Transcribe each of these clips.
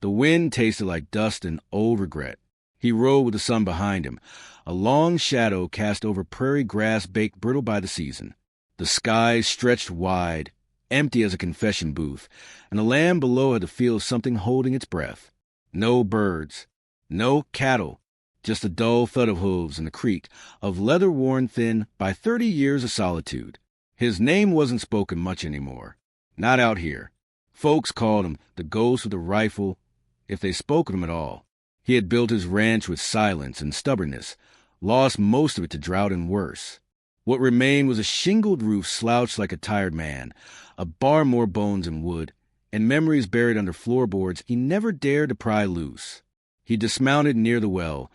The wind tasted like dust and old regret. He rode with the sun behind him, a long shadow cast over prairie grass baked brittle by the season. The sky stretched wide, empty as a confession booth, and the land below had the feel of something holding its breath. No birds, no cattle, just the dull thud of hooves and the creak of leather worn thin by 30 years of solitude. His name wasn't spoken much anymore. Not out here. Folks called him the ghost with the rifle, if they spoke of him at all. He had built his ranch with silence and stubbornness, lost most of it to drought and worse. What remained was a shingled roof slouched like a tired man, a bar more bones and wood, and memories buried under floorboards he never dared to pry loose. He dismounted near the well,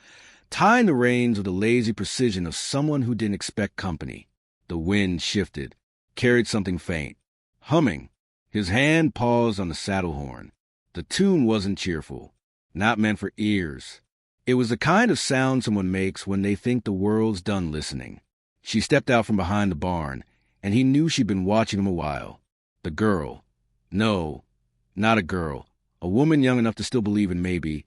tying the reins with the lazy precision of someone who didn't expect company. The wind shifted, carried something faint, humming. His hand paused on the saddle horn. The tune wasn't cheerful, not meant for ears. It was the kind of sound someone makes when they think the world's done listening. She stepped out from behind the barn, and he knew she'd been watching him a while. The girl. No, not a girl. A woman young enough to still believe in maybe.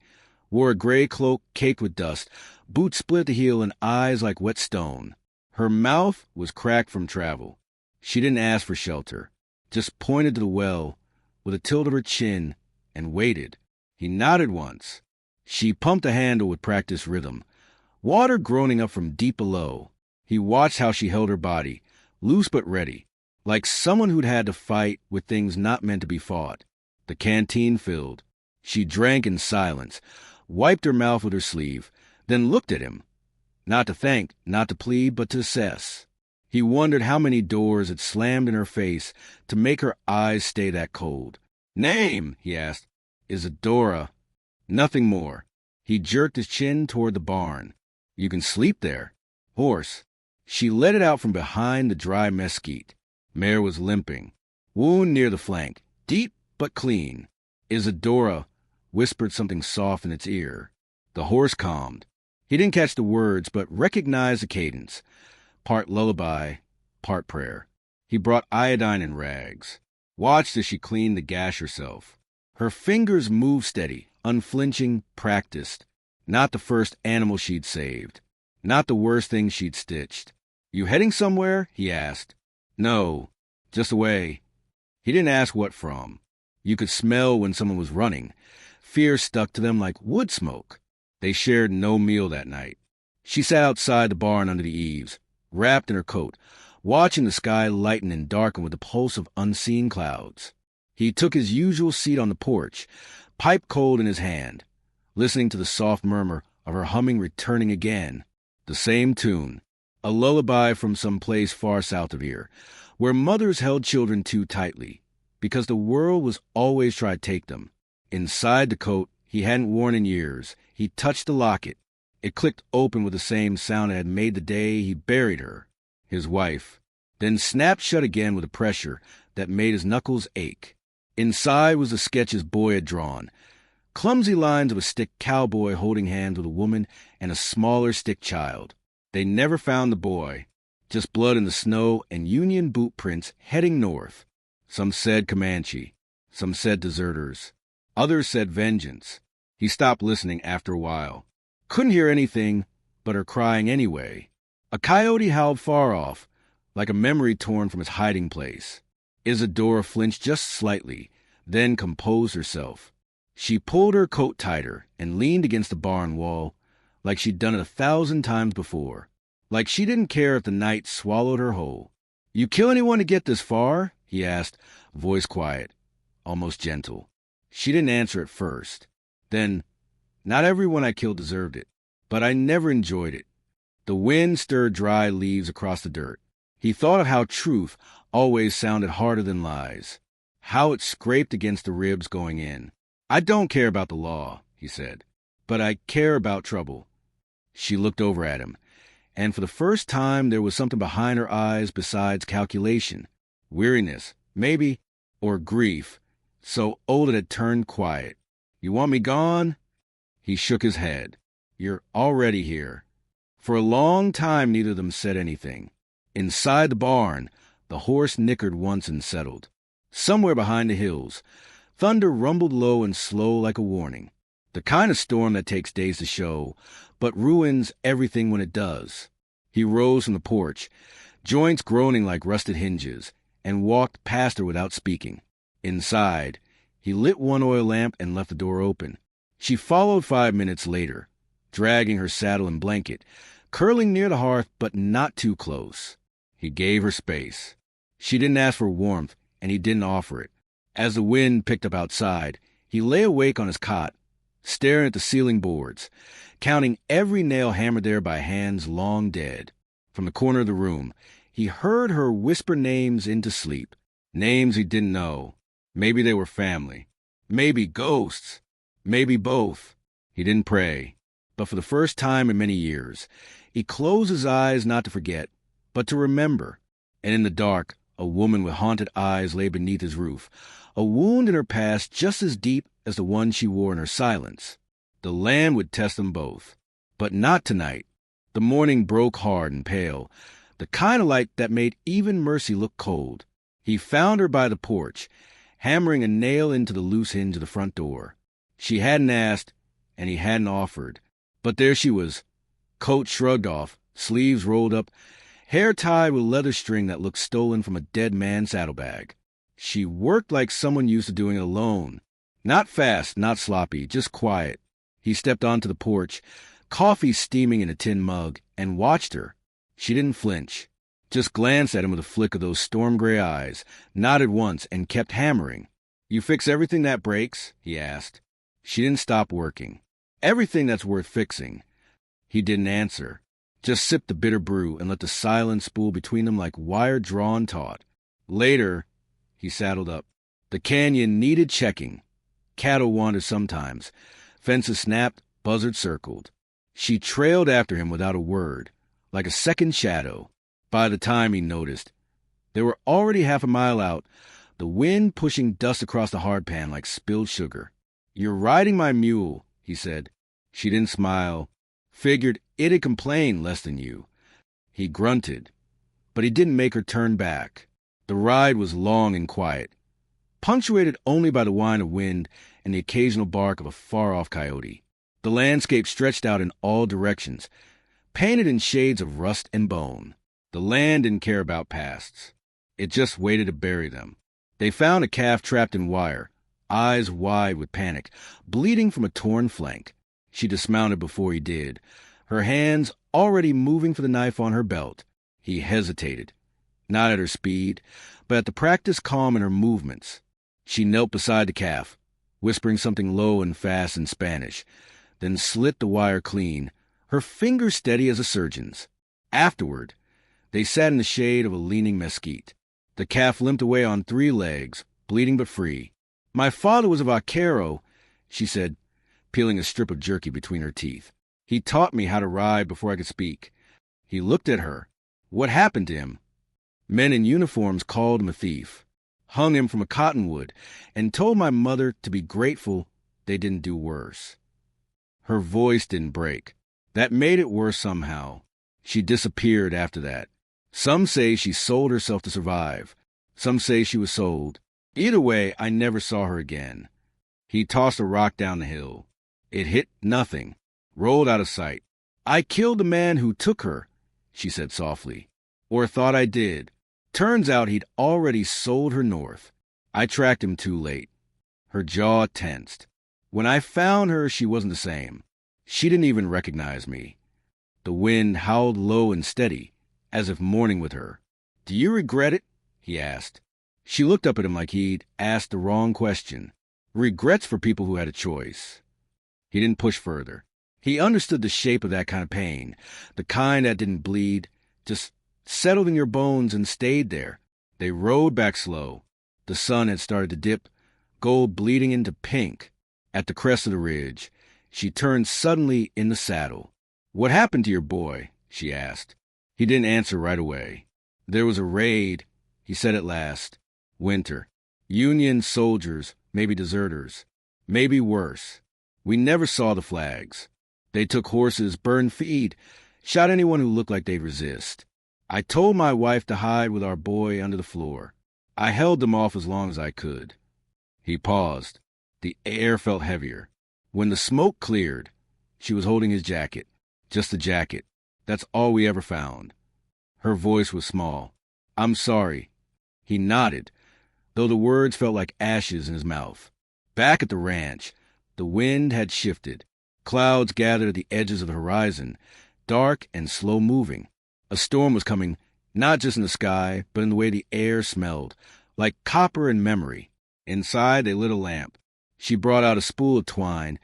Wore a gray cloak caked with dust, boots split at the heel and eyes like wet stone. Her mouth was cracked from travel. She didn't ask for shelter, just pointed to the well with a tilt of her chin and waited. He nodded once. She pumped a handle with practiced rhythm, water groaning up from deep below. He watched how she held her body, loose but ready, like someone who'd had to fight with things not meant to be fought. The canteen filled. She drank in silence, wiped her mouth with her sleeve, then looked at him. Not to thank, not to plead, but to assess. He wondered how many doors had slammed in her face to make her eyes stay that cold. "Name?" he asked. "Isadora." Nothing more. He jerked his chin toward the barn. "You can sleep there." "Horse." She let it out from behind the dry mesquite. Mare was limping. Wound near the flank, deep but clean. Isadora whispered something soft in its ear. The horse calmed. He didn't catch the words, but recognized the cadence. Part lullaby, part prayer. He brought iodine and rags. Watched as she cleaned the gash herself. Her fingers moved steady, unflinching, practiced. Not the first animal she'd saved. Not the worst thing she'd stitched. "You heading somewhere?" he asked. "No, just away." He didn't ask what from. You could smell when someone was running. Fear stuck to them like wood smoke. They shared no meal that night. She sat outside the barn under the eaves, wrapped in her coat, watching the sky lighten and darken with the pulse of unseen clouds. He took his usual seat on the porch, pipe cold in his hand, listening to the soft murmur of her humming returning again. The same tune, a lullaby from some place far south of here, where mothers held children too tightly, because the world was always trying to take them. Inside the coat he hadn't worn in years, he touched the locket. It clicked open with the same sound it had made the day he buried her, his wife, then snapped shut again with a pressure that made his knuckles ache. Inside was the sketch his boy had drawn, clumsy lines of a stick cowboy holding hands with a woman and a smaller stick child. They never found the boy, just blood in the snow and Union boot prints heading north. Some said Comanche, some said deserters, others said vengeance. He stopped listening after a while. Couldn't hear anything but her crying anyway. A coyote howled far off, like a memory torn from its hiding place. Isadora flinched just slightly, then composed herself. She pulled her coat tighter and leaned against the barn wall, like she'd done it 1,000 times before, like she didn't care if the night swallowed her whole. "You kill anyone to get this far?" he asked, voice quiet, almost gentle. She didn't answer at first. Then, "Not everyone I killed deserved it, but I never enjoyed it." The wind stirred dry leaves across the dirt. He thought of how truth always sounded harder than lies, how it scraped against the ribs going in. "I don't care about the law," he said, "but I care about trouble." She looked over at him, and for the first time there was something behind her eyes besides calculation. Weariness, maybe, or grief, so old it had turned quiet. "You want me gone?" He shook his head. "You're already here." For a long time neither of them said anything. Inside the barn, the horse nickered once and settled. Somewhere behind the hills, Thunder rumbled low and slow like a warning. The kind of storm that takes days to show, but ruins everything when it does. He rose from the porch, joints groaning like rusted hinges, and walked past her without speaking. Inside, he lit one oil lamp and left the door open. She followed 5 minutes later, dragging her saddle and blanket, curling near the hearth but not too close. He gave her space. She didn't ask for warmth, and he didn't offer it. As the wind picked up outside, he lay awake on his cot, staring at the ceiling boards, counting every nail hammered there by hands long dead. From the corner of the room, he heard her whisper names into sleep, names he didn't know. Maybe they were family, maybe ghosts, maybe both. He didn't pray, but for the first time in many years, he closed his eyes not to forget, but to remember. And in the dark, a woman with haunted eyes lay beneath his roof, a wound in her past just as deep as the one she wore in her silence. The land would test them both. But not tonight. The morning broke hard and pale, the kind of light that made even Mercy look cold. He found her by the porch, hammering a nail into the loose hinge of the front door. She hadn't asked, and he hadn't offered. But there she was, coat shrugged off, sleeves rolled up, hair tied with leather string that looked stolen from a dead man's saddlebag. She worked like someone used to doing it alone. Not fast, not sloppy, just quiet. He stepped onto the porch, coffee steaming in a tin mug, and watched her. She didn't flinch, just glanced at him with a flick of those storm-gray eyes, nodded once, and kept hammering. "You fix everything that breaks?" he asked. She didn't stop working. "Everything that's worth fixing." He didn't answer, just sipped the bitter brew and let the silence spool between them like wire drawn taut. Later, he saddled up. The canyon needed checking. Cattle wandered sometimes. Fences snapped, buzzards circled. She trailed after him without a word, like a second shadow. By the time he noticed, they were already half a mile out, the wind pushing dust across the hardpan like spilled sugar. "You're riding my mule," he said. She didn't smile. "Figured it'd complain less than you." He grunted, but he didn't make her turn back. The ride was long and quiet, punctuated only by the whine of wind and the occasional bark of a far-off coyote. The landscape stretched out in all directions, painted in shades of rust and bone. The land didn't care about pasts. It just waited to bury them. They found a calf trapped in wire, eyes wide with panic, bleeding from a torn flank. She dismounted before he did, her hands already moving for the knife on her belt. He hesitated, not at her speed, but at the practiced calm in her movements. She knelt beside the calf, whispering something low and fast in Spanish, then slit the wire clean, her fingers steady as a surgeon's. Afterward, they sat in the shade of a leaning mesquite. The calf limped away on 3 legs, bleeding but free. "My father was a vaquero," she said, peeling a strip of jerky between her teeth. "He taught me how to ride before I could speak." He looked at her. What happened to him? Men in uniforms called him a thief, hung him from a cottonwood, and told my mother to be grateful they didn't do worse. Her voice didn't break. That made it worse somehow. She disappeared after that. Some say she sold herself to survive. Some say she was sold. Either way, I never saw her again. He tossed a rock down the hill. It hit nothing, rolled out of sight. "I killed the man who took her," she said softly. "Or thought I did. Turns out he'd already sold her north. I tracked him too late." Her jaw tensed. "When I found her, she wasn't the same. She didn't even recognize me." The wind howled low and steady, as if mourning with her. "Do you regret it?" he asked. She looked up at him like he'd asked the wrong question. Regrets for people who had a choice. He didn't push further. He understood the shape of that kind of pain, the kind that didn't bleed, just settled in your bones and stayed there. They rode back slow. The sun had started to dip, gold bleeding into pink. At the crest of the ridge, she turned suddenly in the saddle. "What happened to your boy?" she asked. He didn't answer right away. "There was a raid," he said at last. "Winter. Union soldiers, maybe deserters. Maybe worse. We never saw the flags. They took horses, burned feed, shot anyone who looked like they'd resist. I told my wife to hide with our boy under the floor. I held them off as long as I could." He paused. The air felt heavier. When the smoke cleared, she was holding his jacket. Just the jacket. That's all we ever found. Her voice was small. I'm sorry. He nodded, though the words felt like ashes in his mouth. Back at the ranch, the wind had shifted. Clouds gathered at the edges of the horizon, dark and slow-moving. A storm was coming, not just in the sky, but in the way the air smelled, like copper and memory. Inside, they lit a lamp. She brought out a spool of twine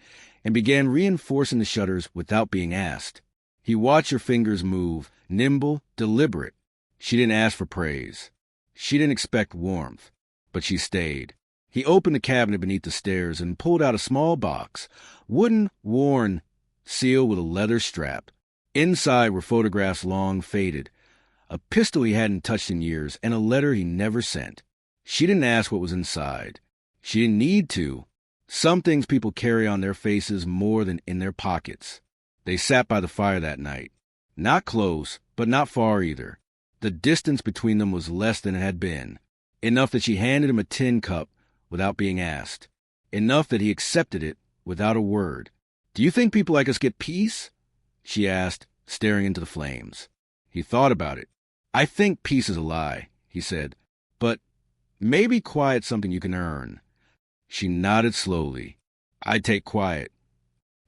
and began reinforcing the shutters without being asked. He watched her fingers move, nimble, deliberate. She didn't ask for praise. She didn't expect warmth, but she stayed. He opened the cabinet beneath the stairs and pulled out a small box, wooden, worn, sealed with a leather strap. Inside were photographs long faded, a pistol he hadn't touched in years, and a letter he never sent. She didn't ask what was inside. She didn't need to. Some things people carry on their faces more than in their pockets. They sat by the fire that night. Not close, but not far either. The distance between them was less than it had been. Enough that she handed him a tin cup without being asked. Enough that he accepted it without a word. Do you think people like us get peace? She asked, staring into the flames. He thought about it. I think peace is a lie, he said. But maybe quiet's something you can earn. She nodded slowly. I'd take quiet.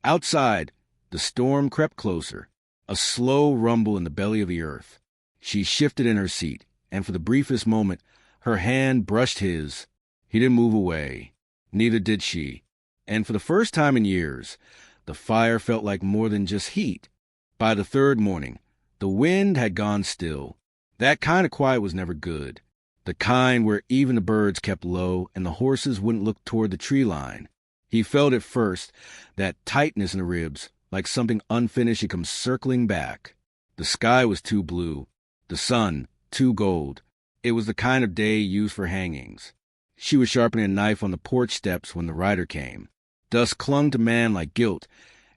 Outside, the storm crept closer, a slow rumble in the belly of the earth. She shifted in her seat, and for the briefest moment, her hand brushed his. He didn't move away. Neither did she. And for the first time in years, the fire felt like more than just heat. By the third morning, the wind had gone still. That kind of quiet was never good. The kind where even the birds kept low and the horses wouldn't look toward the tree line. He felt at first that tightness in the ribs, like something unfinished had come circling back. The sky was too blue, the sun too gold. It was the kind of day used for hangings. She was sharpening a knife on the porch steps when the rider came. Dust clung to man like guilt,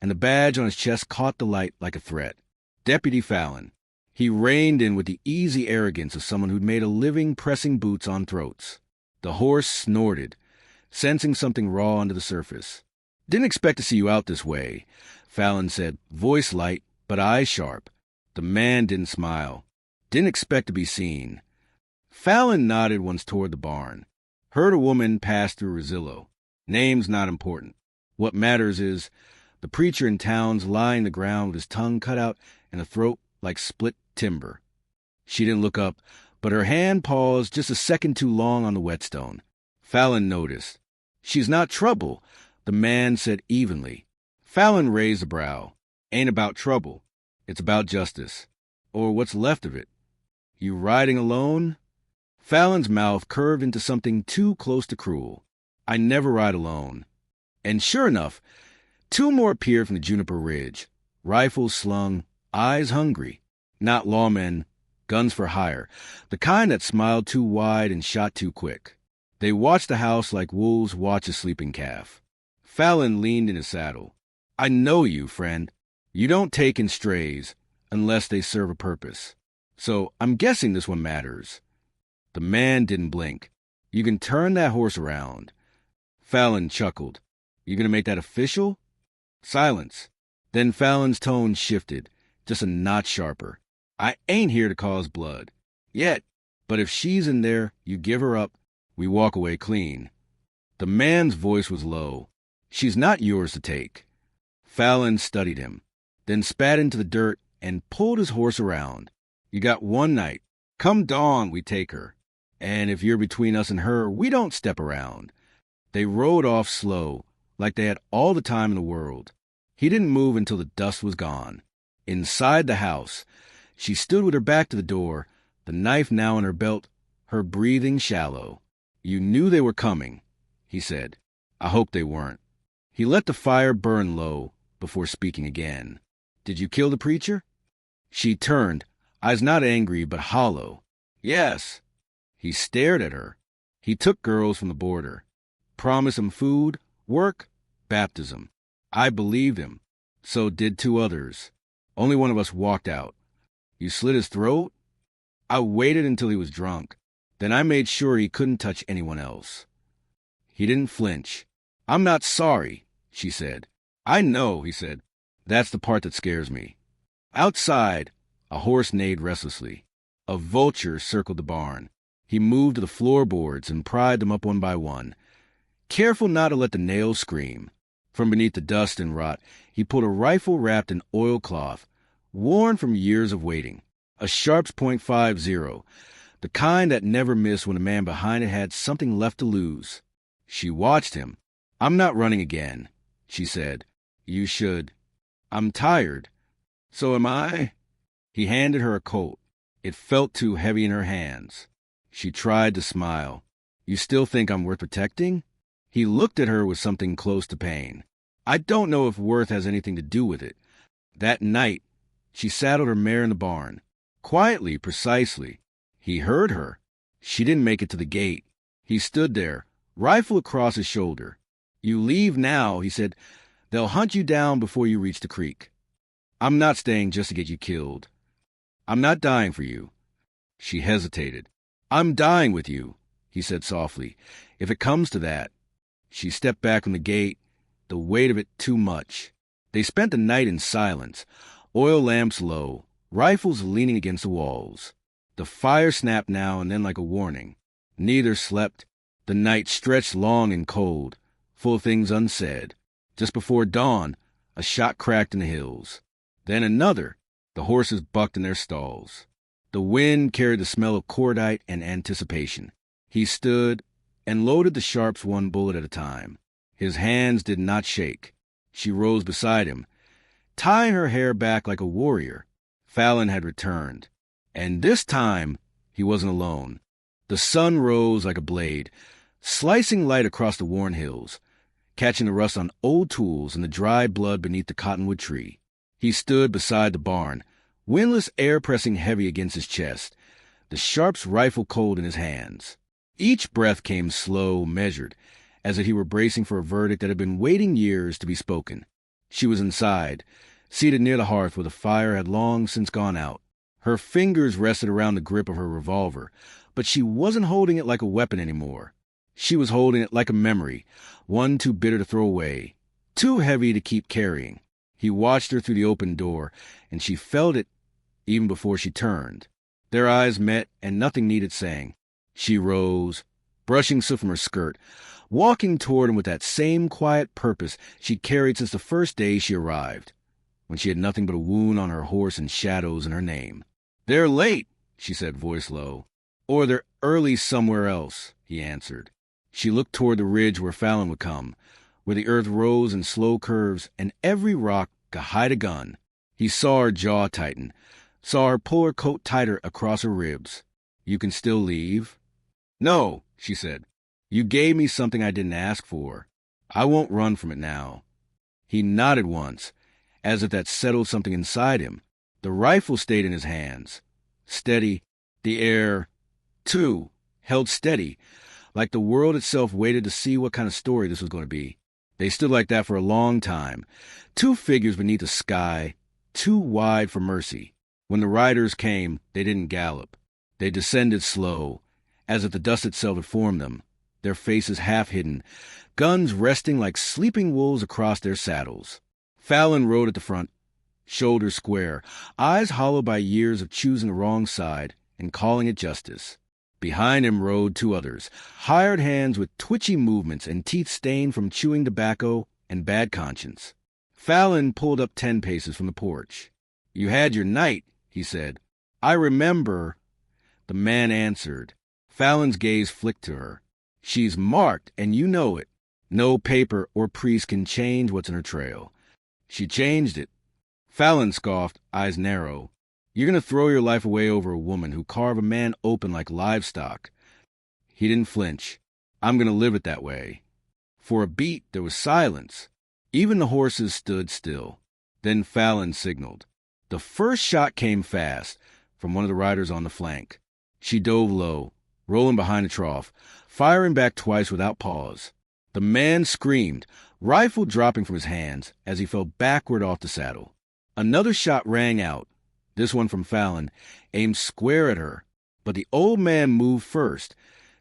and the badge on his chest caught the light like a threat. Deputy Fallon. He reined in with the easy arrogance of someone who'd made a living pressing boots on throats. The horse snorted, sensing something raw under the surface. Didn't expect to see you out this way, Fallon said, voice light but eyes sharp. The man didn't smile. Didn't expect to be seen. Fallon nodded once toward the barn. Heard a woman pass through Rosillo. Name's not important. What matters is the preacher in town's lying the ground with his tongue cut out and a throat like split timber. She didn't look up, but her hand paused just a second too long on the whetstone. Fallon noticed. She's not trouble, the man said evenly. Fallon raised a brow. Ain't about trouble. It's about justice. Or what's left of it. You riding alone? Fallon's mouth curved into something too close to cruel. I never ride alone. And sure enough, two more appeared from the juniper ridge, rifles slung, eyes hungry. Not lawmen, guns for hire, the kind that smiled too wide and shot too quick. They watched the house like wolves watch a sleeping calf. Fallon leaned in his saddle. I know you, friend. You don't take in strays unless they serve a purpose. So I'm guessing this one matters. The man didn't blink. You can turn that horse around. Fallon chuckled. You gonna make that official? Silence. Then Fallon's tone shifted, just a notch sharper. I ain't here to cause blood. Yet. But if she's in there, you give her up, we walk away clean. The man's voice was low. She's not yours to take. Fallon studied him, then spat into the dirt and pulled his horse around. You got one night. Come dawn, we take her. And if you're between us and her, we don't step around. They rode off slow, like they had all the time in the world. He didn't move until the dust was gone. Inside the house, she stood with her back to the door, the knife now in her belt, her breathing shallow. You knew they were coming, he said. I hope they weren't. He let the fire burn low before speaking again. Did you kill the preacher? She turned, eyes not angry but hollow. Yes. He stared at her. He took girls from the border. Promised them food, work, baptism. I believed him. So did two others. Only one of us walked out. You slit his throat? I waited until he was drunk. Then I made sure he couldn't touch anyone else. He didn't flinch. "I'm not sorry," she said. "I know," he said. "That's the part that scares me." Outside, a horse neighed restlessly. A vulture circled the barn. He moved to the floorboards and pried them up one by one, careful not to let the nails scream. From beneath the dust and rot, he pulled a rifle wrapped in oilcloth, worn from years of waiting. A Sharps .50, the kind that never missed when the man behind it had something left to lose. She watched him. "I'm not running again," she said. "You should." "I'm tired." "So am I." He handed her a Colt. It felt too heavy in her hands. She tried to smile. "You still think I'm worth protecting?" He looked at her with something close to pain. "I don't know if worth has anything to do with it. That night, she saddled her mare in the barn. Quietly, precisely. He heard her. She didn't make it to the gate. He stood there, rifle across his shoulder. "You leave now," he said. "They'll hunt you down before you reach the creek. I'm not staying just to get you killed. I'm not dying for you." She hesitated. "I'm dying with you," he said softly, "if it comes to that." She stepped back from the gate, the weight of it too much. They spent the night in silence, oil lamps low, rifles leaning against the walls. The fire snapped now and then like a warning. Neither slept. The night stretched long and cold, full of things unsaid. Just before dawn, a shot cracked in the hills. Then another. The horses bucked in their stalls. The wind carried the smell of cordite and anticipation. He stood and loaded the Sharps one bullet at a time. His hands did not shake. She rose beside him, tying her hair back like a warrior. Fallon had returned. And this time, he wasn't alone. The sun rose like a blade, slicing light across the worn hills, catching the rust on old tools and the dry blood beneath the cottonwood tree. He stood beside the barn, windless air pressing heavy against his chest, the Sharps rifle cold in his hands. Each breath came slow, measured, as if he were bracing for a verdict that had been waiting years to be spoken. She was inside, seated near the hearth where the fire had long since gone out. Her fingers rested around the grip of her revolver, but she wasn't holding it like a weapon anymore. She was holding it like a memory, one too bitter to throw away, too heavy to keep carrying. He watched her through the open door, and she felt it even before she turned. Their eyes met, and nothing needed saying. She rose, brushing soot from her skirt, walking toward him with that same quiet purpose she'd carried since the first day she arrived, when she had nothing but a wound on her horse and shadows in her name. "They're late," she said, voice low. "Or they're early somewhere else," he answered. She looked toward the ridge where Fallon would come, where the earth rose in slow curves and every rock could hide a gun. He saw her jaw tighten, saw her pull her coat tighter across her ribs. "You can still leave?" "No," she said. "You gave me something I didn't ask for. I won't run from it now." He nodded once, as if that settled something inside him. The rifle stayed in his hands, steady, the air, too, held steady, like the world itself waited to see what kind of story this was going to be. They stood like that for a long time, two figures beneath the sky, too wide for mercy. When the riders came, they didn't gallop. They descended slow, as if the dust itself had formed them, their faces half hidden, guns resting like sleeping wolves across their saddles. Fallon rode at the front, shoulders square, eyes hollowed by years of choosing the wrong side and calling it justice. Behind him rode two others, hired hands with twitchy movements and teeth stained from chewing tobacco and bad conscience. Fallon pulled up 10 paces from the porch. "You had your night," he said. "I remember." The man answered. Fallon's gaze flicked to her. "She's marked, and you know it. No paper or priest can change what's in her trail." She changed it. Fallon scoffed, eyes narrow. "You're going to throw your life away over a woman who carved a man open like livestock." He didn't flinch. "I'm going to live it that way." For a beat, there was silence. Even the horses stood still. Then Fallon signaled. The first shot came fast, from one of the riders on the flank. She dove low, rolling behind the trough, firing back twice without pause. The man screamed, rifle dropping from his hands as he fell backward off the saddle. Another shot rang out, this one from Fallon, aimed square at her, but the old man moved first.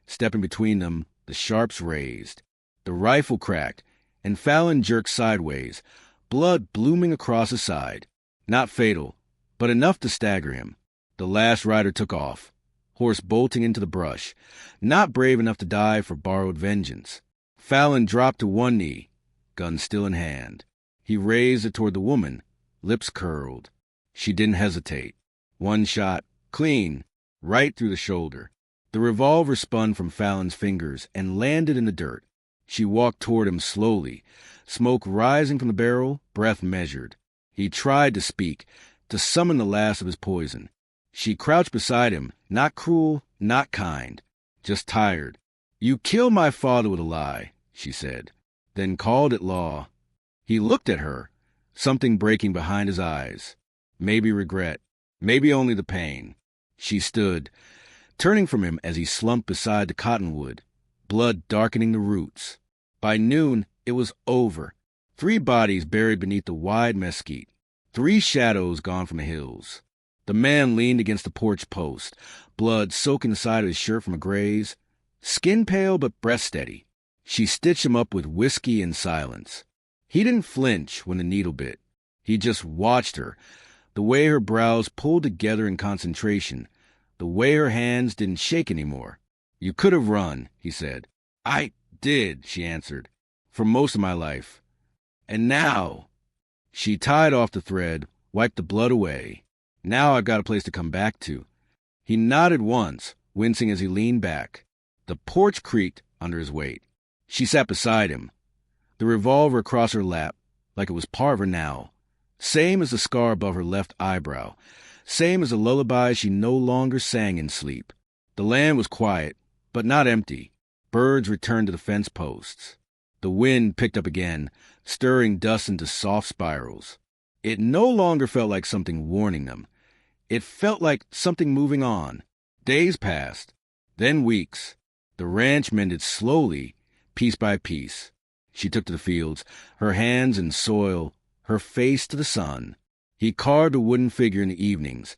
Stepping between them, the Sharps raised. The rifle cracked, and Fallon jerked sideways, blood blooming across his side. Not fatal, but enough to stagger him. The last rider took off, horse bolting into the brush, not brave enough to die for borrowed vengeance. Fallon dropped to one knee, gun still in hand. He raised it toward the woman, lips curled. She didn't hesitate. One shot, clean, right through the shoulder. The revolver spun from Fallon's fingers and landed in the dirt. She walked toward him slowly, smoke rising from the barrel, breath measured. He tried to speak, to summon the last of his poison. She crouched beside him, not cruel, not kind, just tired. "You killed my father with a lie," she said, then called it law. He looked at her, something breaking behind his eyes. Maybe regret, maybe only the pain. She stood, turning from him as he slumped beside the cottonwood, blood darkening the roots. By noon, it was over. 3 bodies buried beneath the wide mesquite. 3 shadows gone from the hills. The man leaned against the porch post, blood soaking the side of his shirt from a graze. Skin pale but breath steady. She stitched him up with whiskey and silence. He didn't flinch when the needle bit. He just watched her, the way her brows pulled together in concentration, the way her hands didn't shake anymore. "You could have run," he said. "I did," she answered, "for most of my life. And now—" She tied off the thread, wiped the blood away. "Now I've got a place to come back to." He nodded once, wincing as he leaned back. The porch creaked under his weight. She sat beside him, the revolver across her lap, like it was part of her now. Same as the scar above her left eyebrow, same as the lullaby she no longer sang in sleep. The land was quiet, but not empty. Birds returned to the fence posts. The wind picked up again, stirring dust into soft spirals. It no longer felt like something warning them. It felt like something moving on. Days passed, then weeks. The ranch mended slowly, piece by piece. She took to the fields, her hands in soil, her face to the sun. He carved a wooden figure in the evenings,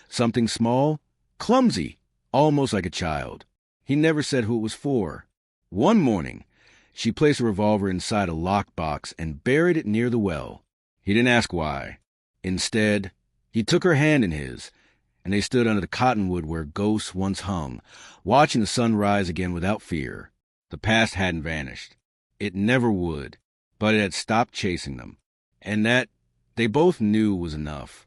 something small, clumsy, almost like a child. He never said who it was for. One morning, she placed a revolver inside a lockbox and buried it near the well. He didn't ask why. Instead, he took her hand in his, and they stood under the cottonwood where ghosts once hung, watching the sun rise again without fear. The past hadn't vanished. It never would, but it had stopped chasing them. And that, they both knew, was enough.